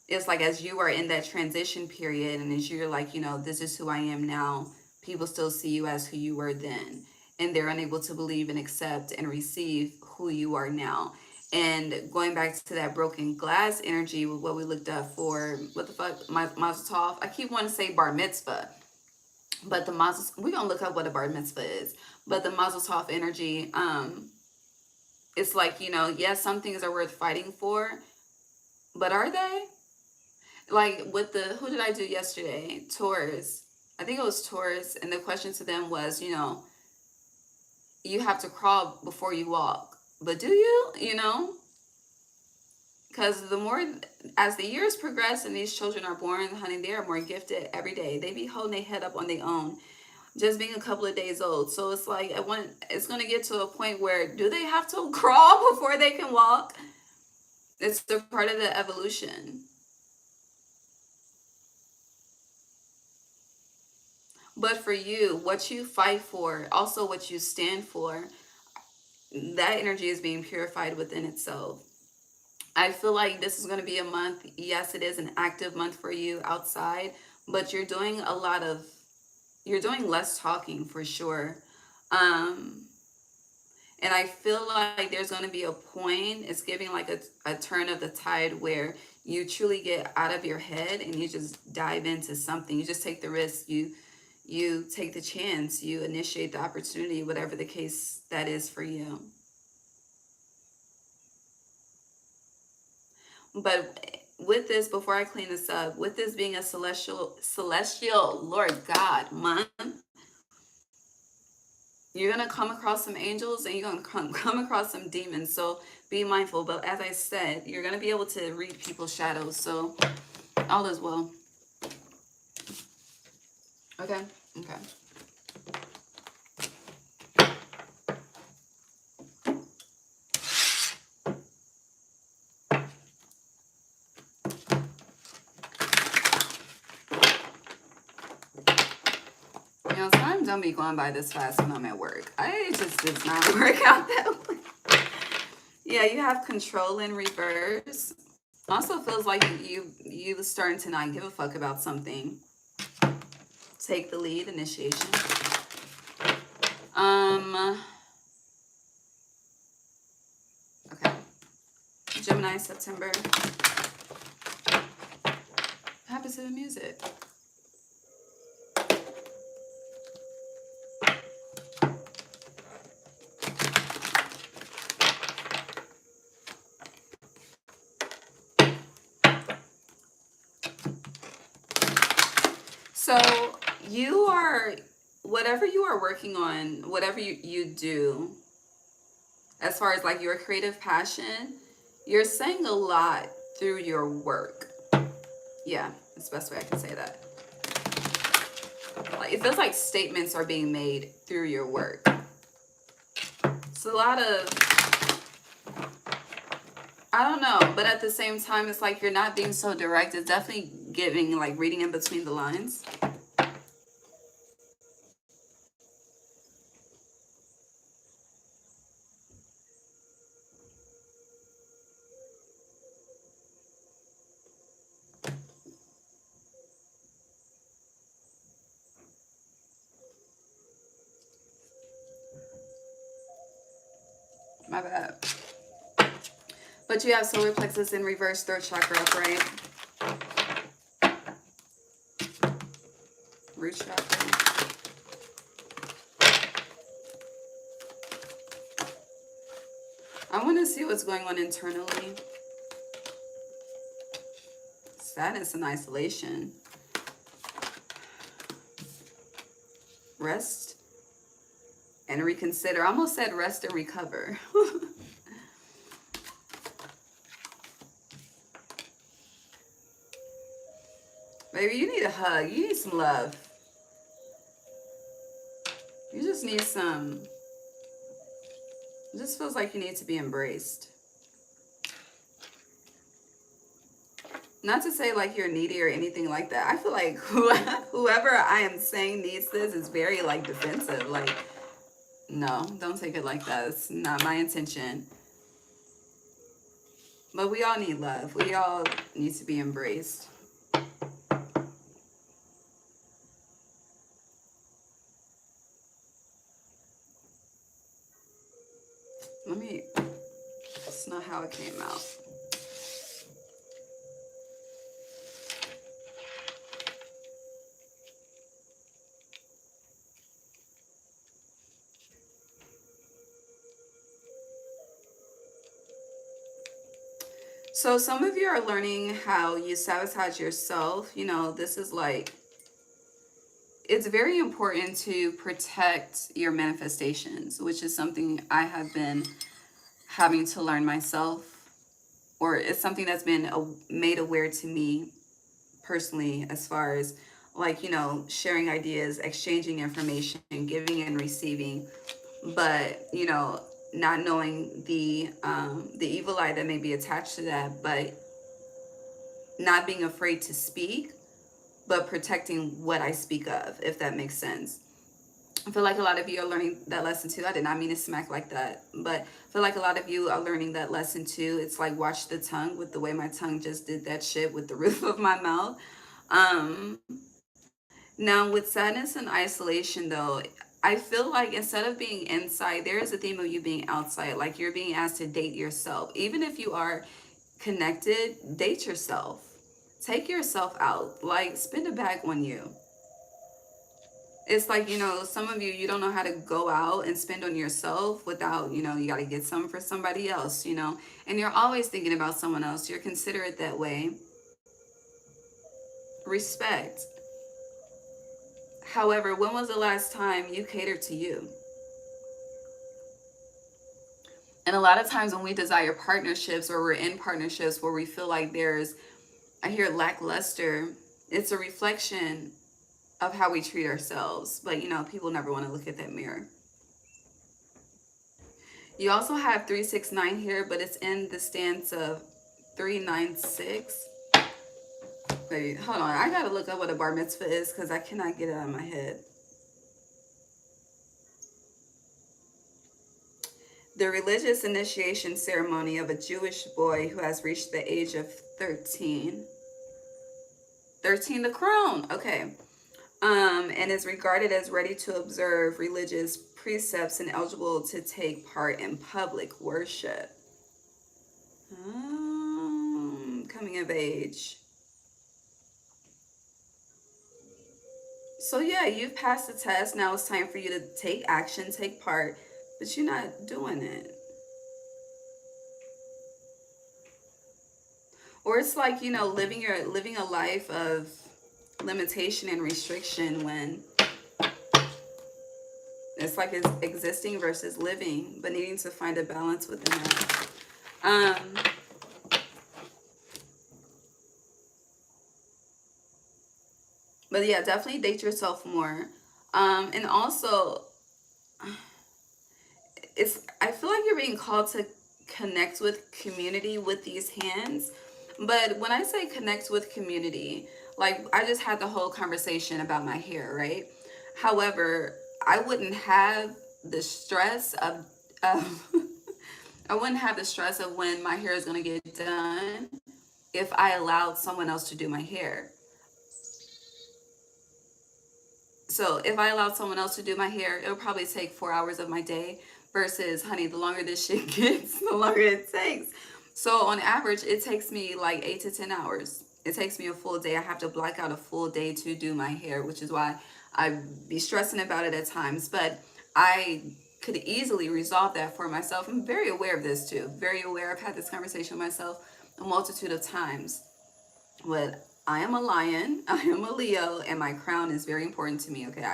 It's like as you are in that transition period and as you're like, you know, this is who I am now, people still see you as who you were then. And they're unable to believe and accept and receive who you are now. And going back to that broken glass energy with what we looked up for, what the fuck, Mazel Tov. I keep wanting to say bar mitzvah, but the Mazel, we're going to look up what a bar mitzvah is. But the Mazel Tov energy, it's like, you know, yes, some things are worth fighting for, but are they? Like with the, who did I do yesterday? Taurus. I think it was Taurus. And the question to them was, you know, you have to crawl before you walk. But do you? You know? Because the more, as the years progress and these children are born, honey, they are more gifted every day. They be holding their head up on their own, just being a couple of days old. So it's like, it's going to get to a point where, do they have to crawl before they can walk? It's a part of the evolution. But for you, what you fight for, also what you stand for, that energy is being purified within itself. I feel like this is going to be a month. Yes, it is an active month for you outside, but you're doing you're doing less talking for sure. And I feel like there's going to be a point, it's giving like a turn of the tide where you truly get out of your head and you just dive into something. You just take the risk, you take the chance, you initiate the opportunity, whatever the case that is for you. But with this, before I clean this up, with this being a celestial Lord God month, you're going to come across some angels and you're going to come across some demons. So be mindful. But as I said, you're going to be able to read people's shadows. So all is well. Okay. Okay. You know, sometimes don't be going by this fast when I'm at work. It just does not work out that way. Yeah, you have control in reverse. Also feels like you starting to not give a fuck about something. Take the lead, initiation. Okay. Gemini, September. What happened to the music? So you are, whatever you are working on, whatever you do, as far as like your creative passion, you're saying a lot through your work. Yeah, that's the best way I can say that. Like, it feels like statements are being made through your work. It's a lot of, I don't know, but at the same time, it's like you're not being so direct. It's definitely giving, like, reading in between the lines. My bad. But you have solar plexus in reverse, third chakra upright. Root chakra. I want to see what's going on internally. Sadness and isolation. Rest and reconsider. I almost said rest and recover. Baby, you need a hug. You need some love. You just need some. It just feels like you need to be embraced. Not to say like you're needy or anything like that. I feel like whoever I am saying needs this is very like defensive. Like, no, don't take it like that. It's not my intention. But we all need love. We all need to be embraced. That's not how it came out. So some of you are learning how you sabotage yourself. You know, this is like, it's very important to protect your manifestations, which is something I have been having to learn myself, or it's something that's been made aware to me personally, as far as like, you know, sharing ideas, exchanging information, giving and receiving, but you know, not knowing the evil eye that may be attached to that, but not being afraid to speak, but protecting what I speak of, if that makes sense. I feel like a lot of you are learning that lesson too. I did not mean to smack like that, but I feel like a lot of you are learning that lesson too. It's like, watch the tongue, with the way my tongue just did that shit with the roof of my mouth. Now with sadness and isolation though, I feel like instead of being inside, there is a theme of you being outside. Like you're being asked to date yourself. Even if you are connected, date yourself. Take yourself out. Like spend a bag on you. It's like, some of you, you don't know how to go out and spend on yourself without, you got to get some for somebody else, and you're always thinking about someone else. You're considerate that way. Respect. However, when was the last time you catered to you? And a lot of times when we desire partnerships or we're in partnerships where we feel like there's, I hear lackluster, it's a reflection of how we treat ourselves. But, people never want to look at that mirror. You also have 369 here, but it's in the stance of 396. Wait, hold on. I gotta look up what a bar mitzvah is because I cannot get it out of my head. The religious initiation ceremony of a Jewish boy who has reached the age of 13. 13 the crown. Okay. And is regarded as ready to observe religious precepts and eligible to take part in public worship. Coming of age. So yeah, you've passed the test. Now it's time for you to take action, take part, but you're not doing it. Or it's like, living a life of limitation and restriction when it's like it's existing versus living, but needing to find a balance within that. But yeah, definitely date yourself more. And also, I feel like you're being called to connect with community with these hands. But when I say connect with community, like I just had the whole conversation about my hair, right? However, I wouldn't have the stress of I wouldn't have the stress of when my hair is going to get done if I allowed someone else to do my hair. So if I allowed someone else to do my hair, it'll probably take 4 hours of my day versus, honey, the longer this shit gets, the longer it takes. So on average, it takes me like 8 to 10 hours. It takes me a full day. I have to block out a full day to do my hair, which is why I be stressing about it at times. But I could easily resolve that for myself. I'm very aware of this too. Very aware. I've had this conversation with myself a multitude of times. But I am a lion, I am a Leo, and my crown is very important to me, okay?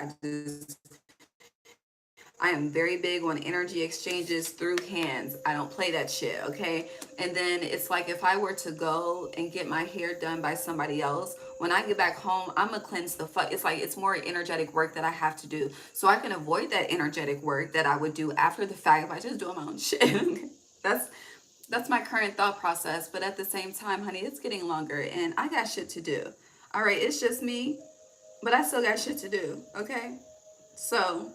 I am very big on energy exchanges through hands. I don't play that shit, okay? And then it's like if I were to go and get my hair done by somebody else, when I get back home, I'm gonna cleanse the fuck. It's like it's more energetic work that I have to do. So I can avoid that energetic work that I would do after the fact if I just do my own shit. That's my current thought process. But at the same time, honey, it's getting longer and I got shit to do. All right, it's just me, but I still got shit to do, okay? So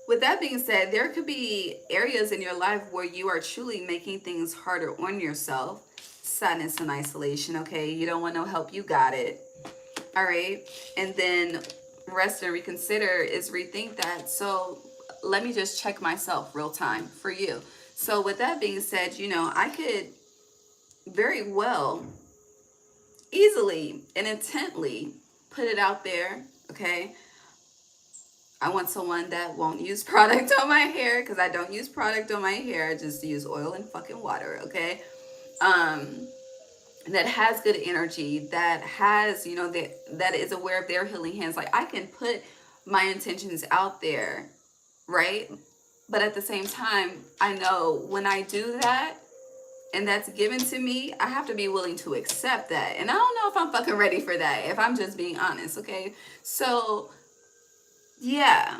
with that being said, there could be areas in your life where you are truly making things harder on yourself. Sadness and isolation, okay? You don't want no help, you got it. All right? And then rest and reconsider is rethink that. So let me just check myself real time for you. So with that being said, I could very well, easily and intently put it out there, okay? I want someone that won't use product on my hair because I don't use product on my hair. I just use oil and fucking water, okay? That has good energy, that has, that is aware of their healing hands. Like I can put my intentions out there, right? But at the same time, I know when I do that and that's given to me, I have to be willing to accept that. And I don't know if I'm fucking ready for that, if I'm just being honest, okay? So, yeah.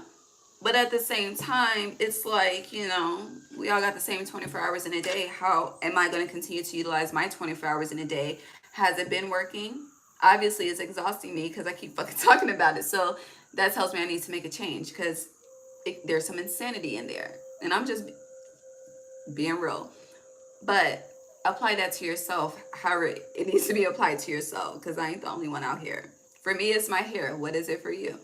But at the same time, it's like, we all got the same 24 hours in a day. How am I going to continue to utilize my 24 hours in a day? Has it been working? Obviously, it's exhausting me because I keep fucking talking about it. So that tells me I need to make a change because there's some insanity in there. And I'm just being real. But apply that to yourself, however it needs to be applied to yourself, because I ain't the only one out here. For me, it's my hair. What is it for you?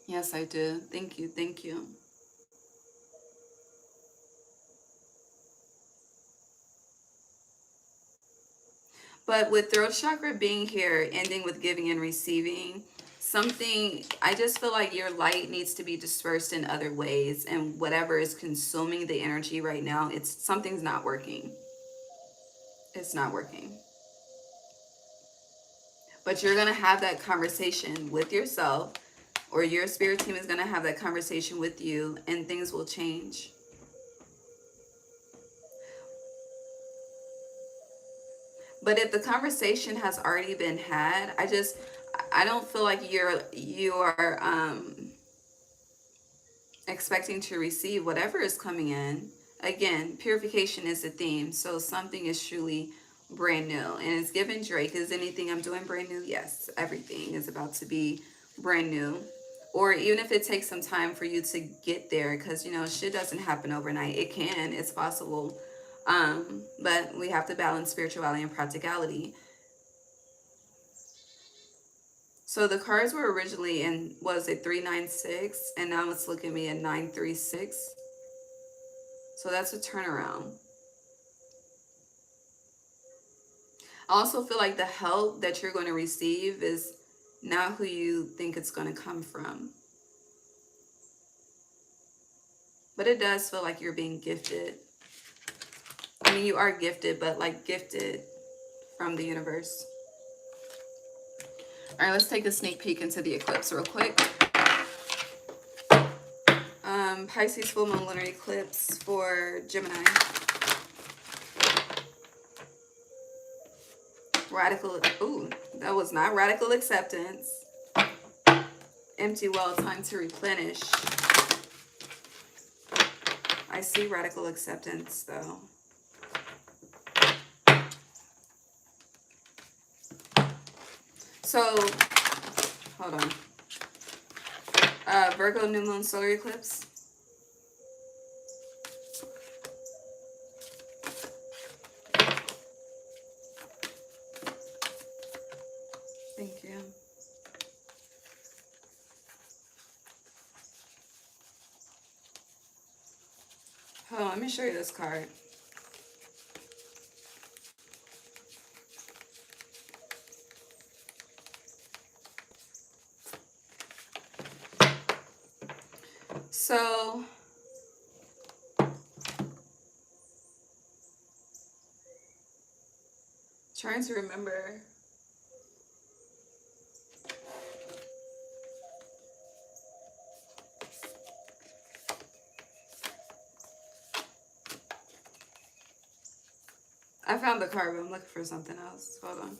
Yes, I do. Thank you. Thank you. But with throat chakra being here, ending with giving and receiving, something, I just feel like your light needs to be dispersed in other ways. And whatever is consuming the energy right now, something's not working. It's not working. But you're going to have that conversation with yourself, or your spirit team is going to have that conversation with you, and things will change. But if the conversation has already been had, I don't feel like you are expecting to receive whatever is coming in. Again, purification is the theme, so something is truly brand new. And it's given Drake, is anything I'm doing brand new? Yes, everything is about to be brand new. Or even if it takes some time for you to get there, because you know shit doesn't happen overnight. It can, it's possible, but we have to balance spirituality and practicality. So the cards were originally in, was it 396, and now it's looking at me at 936. So that's a turnaround. I also feel like the help that you're going to receive is not who you think it's going to come from. But it does feel like you're being gifted. I mean, you are gifted, but like gifted from the universe. All right, let's take a sneak peek into the eclipse real quick. Pisces full moon lunar eclipse for Gemini. Radical, ooh, that was not radical acceptance. Empty well, time to replenish. I see radical acceptance though. So, hold on. Virgo new moon solar eclipse. Thank you. Hold on, let me show you this card. So, trying to remember. I found the card, but I'm looking for something else. Hold on.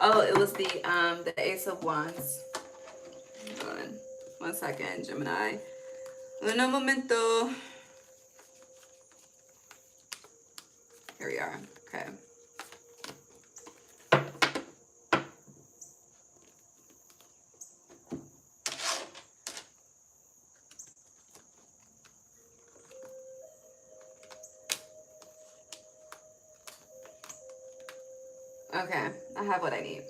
Oh, it was the Ace of Wands. Hold on. 1 second, Gemini. Un momento. Here we are. Okay. Okay, I have what I need.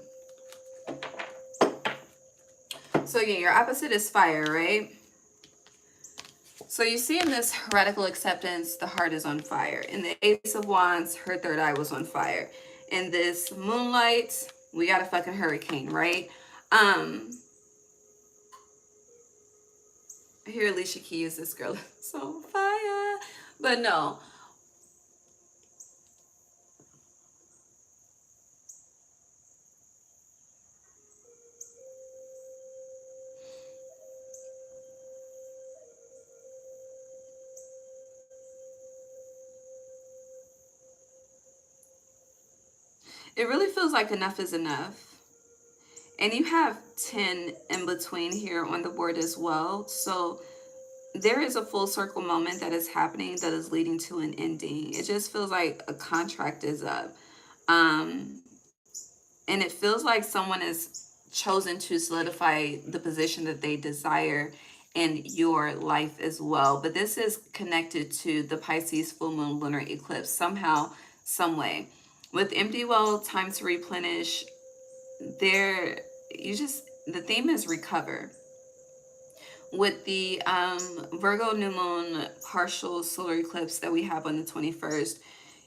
So again, your opposite is fire, right? So you see in this radical acceptance, the heart is on fire. In the Ace of Wands, her third eye was on fire. In this moonlight, we got a fucking hurricane, right? Here, Alicia Keys, this girl is on fire. But no. It really feels like enough is enough. And you have 10 in between here on the board as well. So there is a full circle moment that is happening that is leading to an ending. It just feels like a contract is up. And it feels like someone has chosen to solidify the position that they desire in your life as well. But this is connected to the Pisces full moon lunar eclipse somehow, some way. With empty well, time to replenish, there, you just, the theme is recover. With the Virgo new moon partial solar eclipse that we have on the 21st,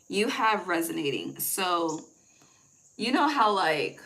you have resonating. So you know how like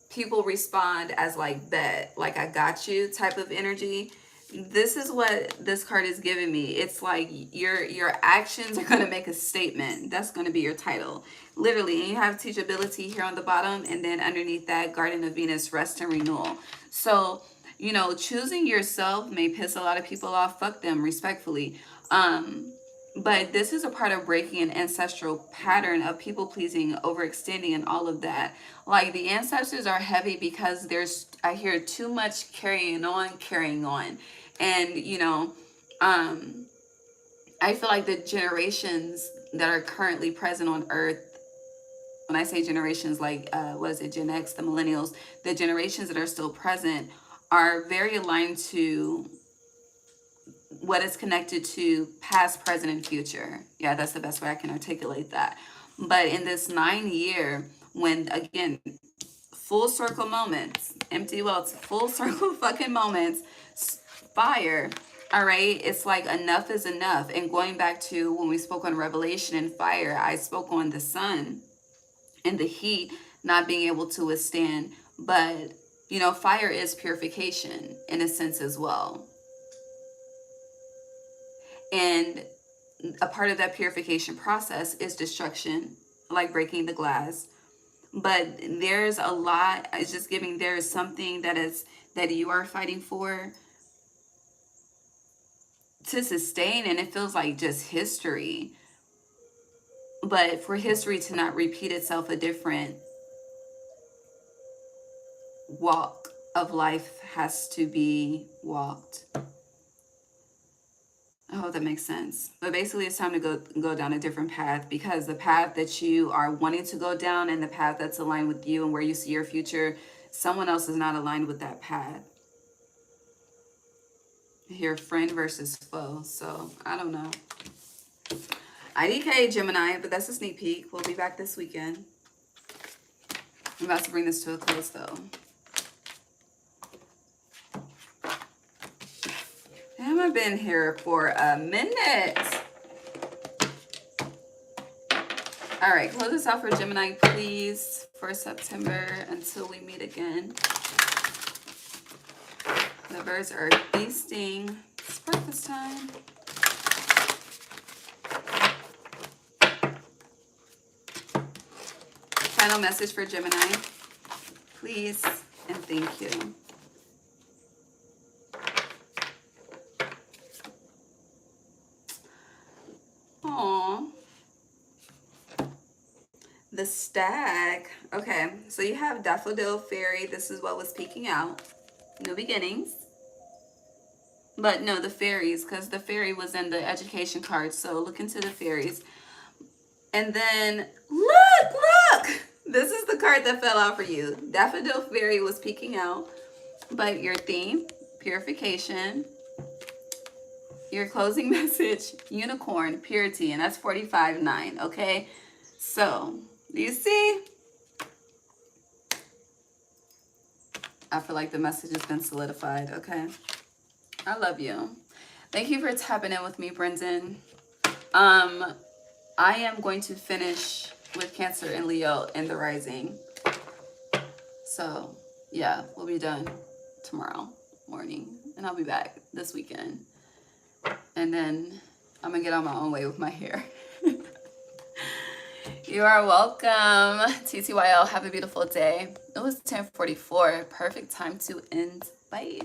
people respond as like bet, like I got you type of energy. This is what this card is giving me. It's like your actions are going to make a statement. That's going to be your title. Literally, and you have teachability here on the bottom, and then underneath that, Garden of Venus, rest and renewal. So, you know, choosing yourself may piss a lot of people off. Fuck them, respectfully. But this is a part of breaking an ancestral pattern of people pleasing, overextending, and all of that. Like the ancestors are heavy because there's, I hear too much carrying on. And, you know, I feel like the generations that are currently present on Earth, when I say generations, like, what is it, Gen X, the millennials, the generations that are still present are very aligned to what is connected to past, present, and future. Yeah, that's the best way I can articulate that. But in this 9-year, when, again, full circle moments, empty welts, full circle fucking moments, fire, all right? It's like enough is enough. And going back to when we spoke on Revelation and fire, I spoke on the sun and the heat not being able to withstand. But, you know, fire is purification in a sense as well. And a part of that purification process is destruction, like breaking the glass. But there's a lot, it's just giving, there is something that you are fighting for to sustain, and it feels like just history. But for history to not repeat itself, a different walk of life has to be walked. I hope that makes sense. But basically it's time to go down a different path, because the path that you are wanting to go down and the path that's aligned with you and where you see your future, someone else is not aligned with that path. Here, friend versus foe. So I don't know. IDK Gemini, but that's a sneak peek. We'll be back this weekend. I'm about to bring this to a close though. Damn, I've been here for a minute. All right, close this out for Gemini, please, for September until we meet again. The birds are feasting. It's breakfast time. Final message for Gemini, please, and thank you. Aww. The Stag. Okay, so you have Daffodil Fairy. This is what was peeking out. New beginnings. But no, the fairies, because the fairy was in the education card. So look into the fairies. And then, look! This is the card that fell out for you. Daffodil Fairy was peeking out. But your theme, purification. Your closing message, unicorn, purity. And that's 45-9, okay? So, do you see? I feel like the message has been solidified, okay? I love you. Thank you for tapping in with me, Brendan. I am going to finish with Cancer and Leo in the rising. So, yeah, we'll be done tomorrow morning. And I'll be back this weekend. And then I'm going to get on my own way with my hair. You are welcome. TTYL, have a beautiful day. It was 10:44. Perfect time to end. Bye.